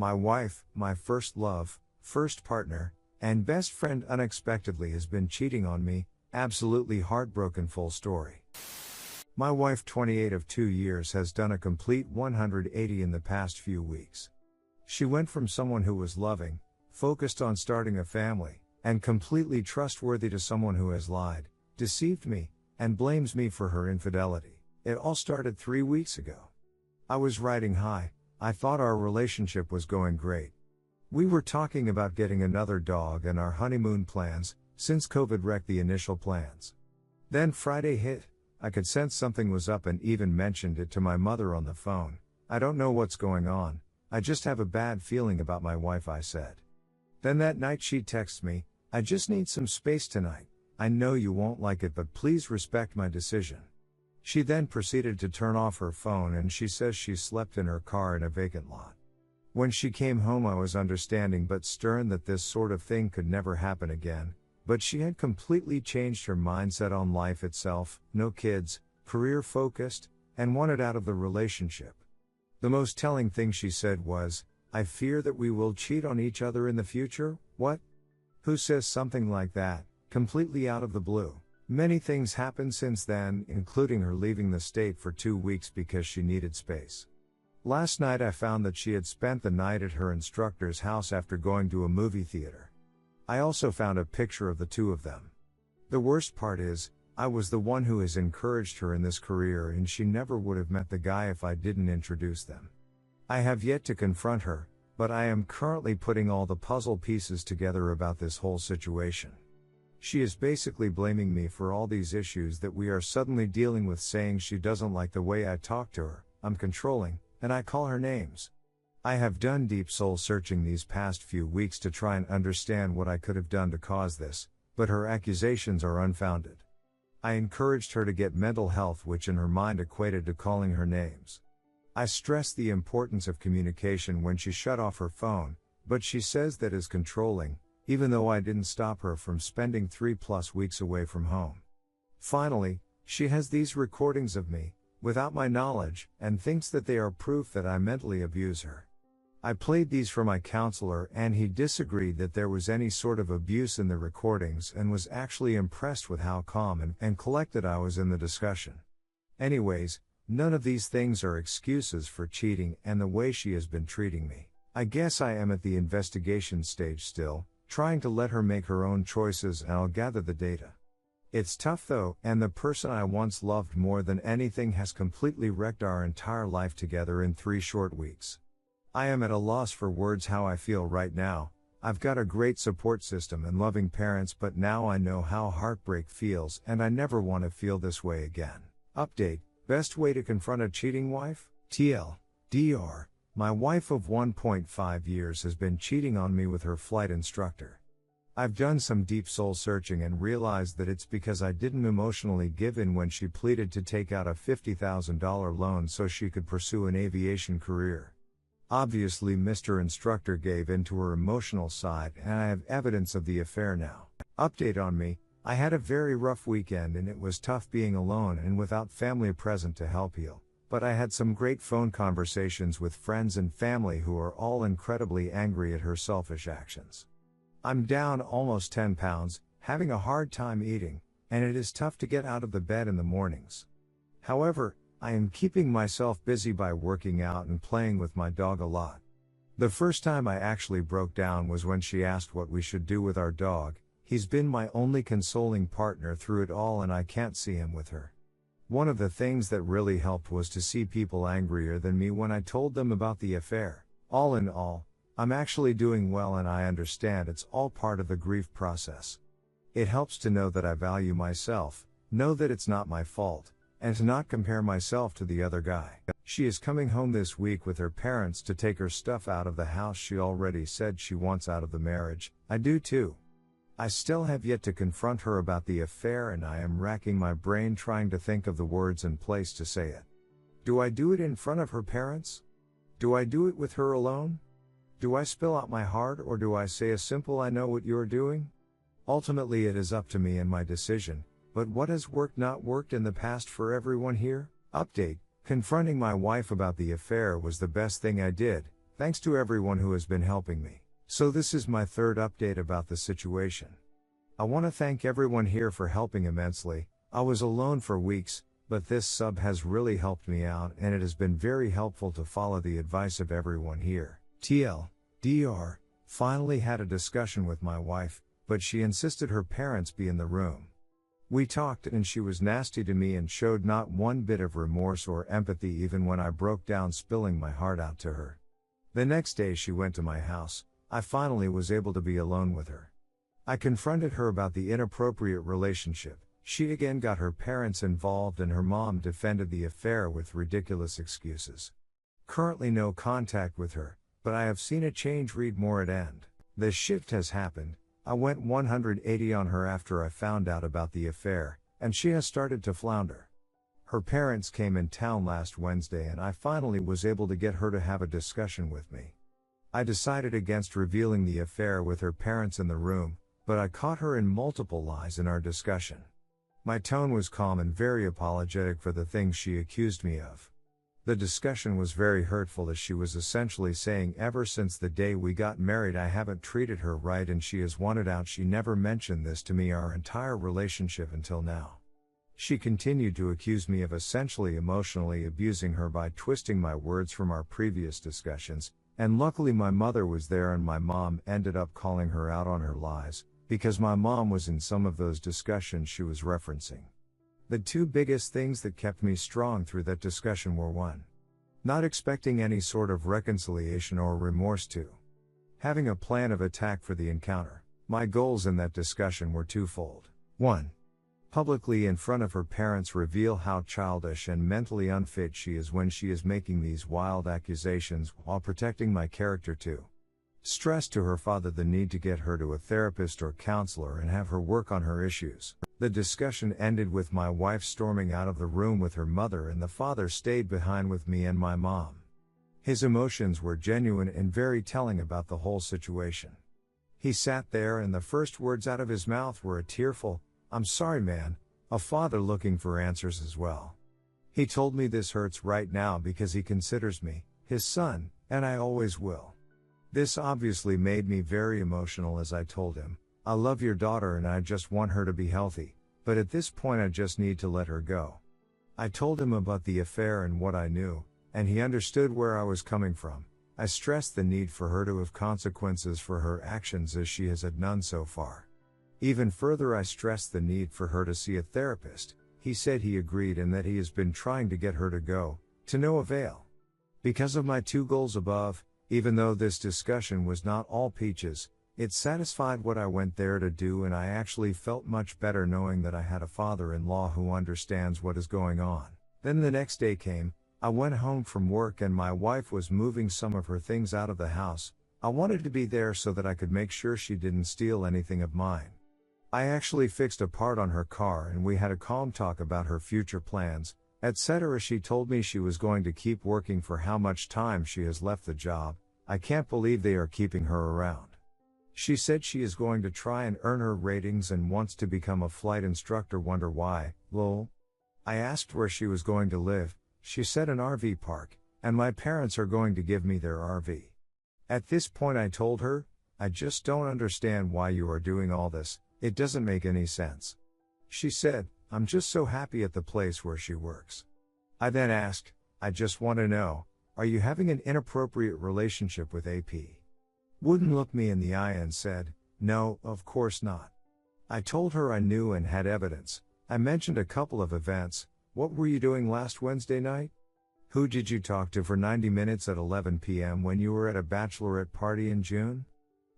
My wife, my first love, first partner, and best friend unexpectedly has been cheating on me, absolutely heartbroken. Full story. My wife, 28 of 2 years, has done a complete 180 in the past few weeks. She went from someone who was loving, focused on starting a family, and completely trustworthy to someone who has lied, deceived me, and blames me for her infidelity. It all started 3 weeks ago. I was riding high. I thought our relationship was going great. We were talking about getting another dog and our honeymoon plans, since COVID wrecked the initial plans. Then Friday hit. I could sense something was up and even mentioned it to my mother on the phone. I don't know what's going on. I just have a bad feeling about my wife, I said. Then that night she texts me, I just need some space tonight. I know you won't like it, but please respect my decision. She then proceeded to turn off her phone and she says she slept in her car in a vacant lot. When she came home I was understanding but stern that this sort of thing could never happen again, but she had completely changed her mindset on life itself, no kids, career focused, and wanted out of the relationship. The most telling thing she said was, I fear that we will cheat on each other in the future. What? Who says something like that, completely out of the blue? Many things happened since then, including her leaving the state for 2 weeks because she needed space. Last night I found that she had spent the night at her instructor's house after going to a movie theater. I also found a picture of the two of them. The worst part is, I was the one who has encouraged her in this career and she never would have met the guy if I didn't introduce them. I have yet to confront her, but I am currently putting all the puzzle pieces together about this whole situation. She is basically blaming me for all these issues that we are suddenly dealing with, saying she doesn't like the way I talk to her, I'm controlling, and I call her names. I have done deep soul searching these past few weeks to try and understand what I could have done to cause this, but her accusations are unfounded. I encouraged her to get mental health, which in her mind equated to calling her names. I stressed the importance of communication when she shut off her phone, but she says that is controlling, even though I didn't stop her from spending 3+ weeks away from home. Finally, she has these recordings of me, without my knowledge, and thinks that they are proof that I mentally abuse her. I played these for my counselor and he disagreed that there was any sort of abuse in the recordings and was actually impressed with how calm and collected I was in the discussion. Anyways, none of these things are excuses for cheating and the way she has been treating me. I guess I am at the investigation stage still, trying to let her make her own choices, and I'll gather the data. It's tough though, and the person I once loved more than anything has completely wrecked our entire life together in 3 short weeks. I am at a loss for words how I feel right now. I've got a great support system and loving parents, but now I know how heartbreak feels and I never want to feel this way again. Update: best way to confront a cheating wife? TLDR: my wife of 1.5 years has been cheating on me with her flight instructor. I've done some deep soul searching and realized that it's because I didn't emotionally give in when she pleaded to take out a $50,000 loan so she could pursue an aviation career. Obviously Mr. Instructor gave in to her emotional side and I have evidence of the affair now. Update on me: I had a very rough weekend and it was tough being alone and without family present to help heal. But I had some great phone conversations with friends and family who are all incredibly angry at her selfish actions. I'm down almost 10 pounds, having a hard time eating, and it is tough to get out of the bed in the mornings. However, I am keeping myself busy by working out and playing with my dog a lot. The first time I actually broke down was when she asked what we should do with our dog. He's been my only consoling partner through it all and I can't see him with her. One of the things that really helped was to see people angrier than me when I told them about the affair. All in all, I'm actually doing well and I understand it's all part of the grief process. It helps to know that I value myself, know that it's not my fault, and to not compare myself to the other guy. She is coming home this week with her parents to take her stuff out of the house. She already said she wants out of the marriage. I do too. I still have yet to confront her about the affair and I am racking my brain trying to think of the words and place to say it. Do I do it in front of her parents? Do I do it with her alone? Do I spill out my heart or do I say a simple "I know what you're doing"? Ultimately it is up to me and my decision, but what has worked not worked in the past for everyone here? Update: confronting my wife about the affair was the best thing I did. Thanks to everyone who has been helping me. So this is my third update about the situation. I want to thank everyone here for helping immensely. I was alone for weeks, but this sub has really helped me out and it has been very helpful to follow the advice of everyone here. TLDR, finally had a discussion with my wife, but she insisted her parents be in the room. We talked and she was nasty to me and showed not one bit of remorse or empathy even when I broke down spilling my heart out to her. The next day she went to my house. I finally was able to be alone with her. I confronted her about the inappropriate relationship. She again got her parents involved and her mom defended the affair with ridiculous excuses. Currently no contact with her, but I have seen a change. Read more at end. The shift has happened. I went 180 on her after I found out about the affair, and she has started to flounder. Her parents came in town last Wednesday and I finally was able to get her to have a discussion with me. I decided against revealing the affair with her parents in the room, but I caught her in multiple lies in our discussion. My tone was calm and very apologetic for the things she accused me of. The discussion was very hurtful as she was essentially saying ever since the day we got married I haven't treated her right and she has wanted out. She never mentioned this to me our entire relationship until now. She continued to accuse me of essentially emotionally abusing her by twisting my words from our previous discussions, and luckily my mother was there and my mom ended up calling her out on her lies, because my mom was in some of those discussions she was referencing. The two biggest things that kept me strong through that discussion were 1. Not expecting any sort of reconciliation or remorse. 2. Having a plan of attack for the encounter. My goals in that discussion were twofold. 1. Publicly in front of her parents reveal how childish and mentally unfit she is when she is making these wild accusations while protecting my character. 2. Stress to her father the need to get her to a therapist or counselor and have her work on her issues. The discussion ended with my wife storming out of the room with her mother and the father stayed behind with me and my mom. His emotions were genuine and very telling about the whole situation. He sat there and the first words out of his mouth were a tearful, "I'm sorry man," a father looking for answers as well. He told me this hurts right now because he considers me his son, and I always will. This obviously made me very emotional as I told him, "I love your daughter and I just want her to be healthy, but at this point I just need to let her go." I told him about the affair and what I knew, and he understood where I was coming from. I stressed the need for her to have consequences for her actions as she has had none so far. Even further I stressed the need for her to see a therapist. He said he agreed and that he has been trying to get her to go, to no avail. Because of my two goals above, even though this discussion was not all peaches, it satisfied what I went there to do and I actually felt much better knowing that I had a father-in-law who understands what is going on. Then the next day came, I went home from work and my wife was moving some of her things out of the house. I wanted to be there so that I could make sure she didn't steal anything of mine. I actually fixed a part on her car and we had a calm talk about her future plans, etc. She told me she was going to keep working for how much time she has left the job. I can't believe they are keeping her around. She said she is going to try and earn her ratings and wants to become a flight instructor. Wonder why, lol. I asked where she was going to live. She said an RV park, and my parents are going to give me their RV. At this point I told her, I just don't understand why you are doing all this, it doesn't make any sense. She said, I'm just so happy at the place where she works. I then asked, I just want to know, are you having an inappropriate relationship with AP? Wouldn't look me in the eye and said, no, of course not. I told her I knew and had evidence. I mentioned a couple of events. What were you doing last Wednesday night? Who did you talk to for 90 minutes at 11 p.m. when you were at a bachelorette party in June?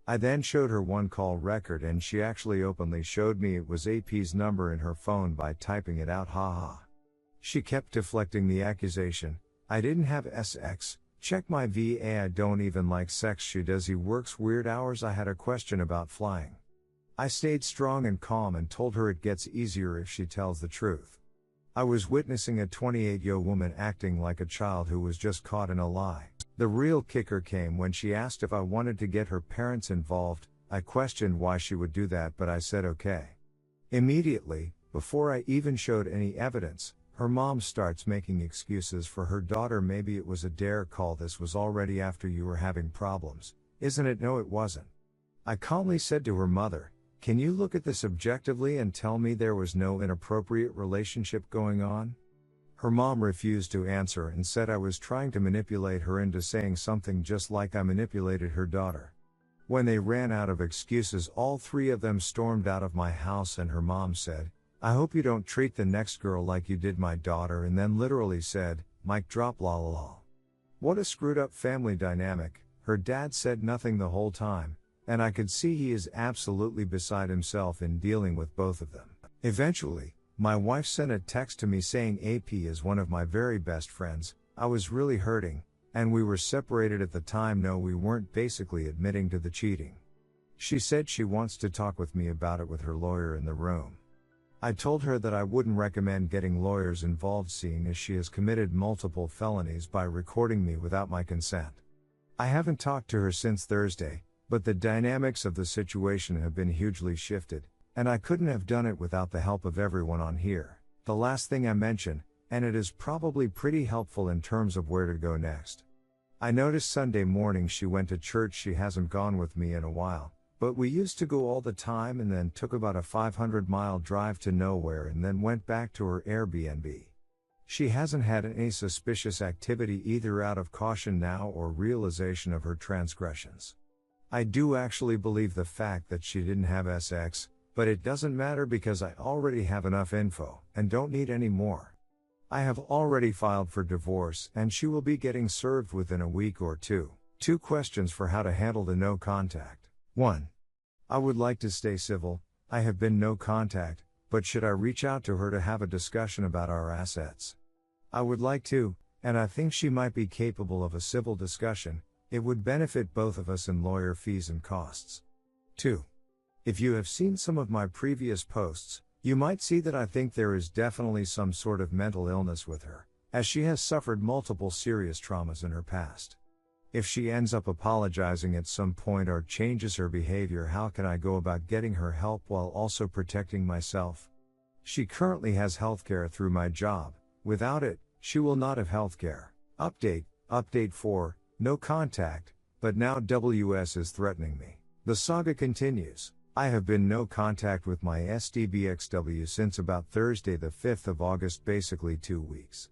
I then showed her one call record and she actually openly showed me it was AP's number in her phone by typing it out, haha. She kept deflecting the accusation. I didn't have sex, check my VA, I don't even like sex. She does, he works weird hours. I had a question about flying. I stayed strong and calm and told her it gets easier if she tells the truth. I was witnessing a 28-year-old woman acting like a child who was just caught in a lie. The real kicker came when she asked if I wanted to get her parents involved. I questioned why she would do that, but I said okay. Immediately, before I even showed any evidence, Her mom starts making excuses for her daughter. Maybe it was a dare call. This was already after you were having problems, isn't it? No, it wasn't. I calmly said to her mother, can you look at this objectively and tell me there was no inappropriate relationship going on? Her mom refused to answer and said I was trying to manipulate her into saying something just like I manipulated her daughter. When they ran out of excuses, all three of them stormed out of my house, and her mom said, I hope you don't treat the next girl like you did my daughter, and then literally said, mic drop, la la la. What a screwed up family dynamic. Her dad said nothing the whole time, and I could see he is absolutely beside himself in dealing with both of them. Eventually, my wife sent a text to me saying AP is one of my very best friends. I was really hurting, and we were separated at the time. No, we weren't, basically admitting to the cheating. She said she wants to talk with me about it with her lawyer in the room. I told her that I wouldn't recommend getting lawyers involved, seeing as she has committed multiple felonies by recording me without my consent. I haven't talked to her since Thursday, but the dynamics of the situation have been hugely shifted, and I couldn't have done it without the help of everyone on here. The last thing I mentioned, and it is probably pretty helpful in terms of where to go next. I noticed Sunday morning she went to church. She hasn't gone with me in a while, but we used to go all the time, and then took about a 500-mile drive to nowhere and then went back to her Airbnb. She hasn't had any suspicious activity either out of caution now or realization of her transgressions. I do actually believe the fact that she didn't have sex, but it doesn't matter because I already have enough info, and don't need any more. I have already filed for divorce, and she will be getting served within a week or two. 2 questions for how to handle the no contact. 1. I would like to stay civil. I have been no contact, but should I reach out to her to have a discussion about our assets? I would like to, and I think she might be capable of a civil discussion. It would benefit both of us in lawyer fees and costs. 2. If you have seen some of my previous posts, you might see that I think there is definitely some sort of mental illness with her, as she has suffered multiple serious traumas in her past. If she ends up apologizing at some point or changes her behavior, how can I go about getting her help while also protecting myself? She currently has healthcare through my job. Without it, she will not have healthcare. Update 4. No contact, but now WS is threatening me. The saga continues. I have been no contact with my SDBXW since about Thursday the 5th of August, basically 2 weeks.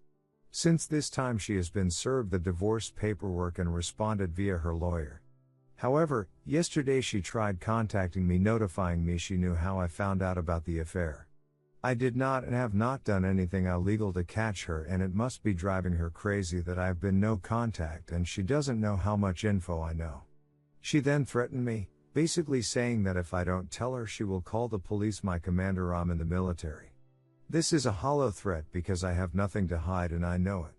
Since this time she has been served the divorce paperwork and responded via her lawyer. However, yesterday she tried contacting me, notifying me she knew how I found out about the affair. I did not and have not done anything illegal to catch her, and it must be driving her crazy that I have been no contact and she doesn't know how much info I know. She then threatened me, basically saying that if I don't tell her she will call the police. My commander, I'm in the military. This is a hollow threat because I have nothing to hide and I know it.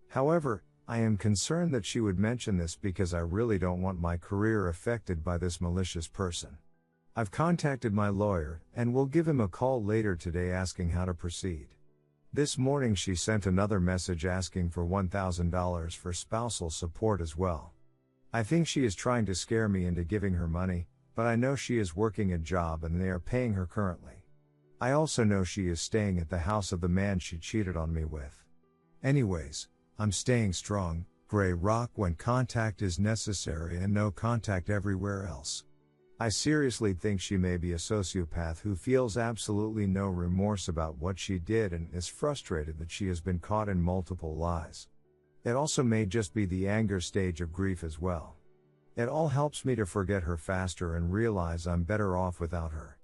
However, I am concerned that she would mention this because I really don't want my career affected by this malicious person. I've contacted my lawyer, and will give him a call later today asking how to proceed. This morning she sent another message asking for $1,000 for spousal support as well. I think she is trying to scare me into giving her money, but I know she is working a job and they are paying her currently. I also know she is staying at the house of the man she cheated on me with. Anyways, I'm staying strong, gray rock when contact is necessary and no contact everywhere else. I seriously think she may be a sociopath who feels absolutely no remorse about what she did and is frustrated that she has been caught in multiple lies. It also may just be the anger stage of grief as well. It all helps me to forget her faster and realize I'm better off without her.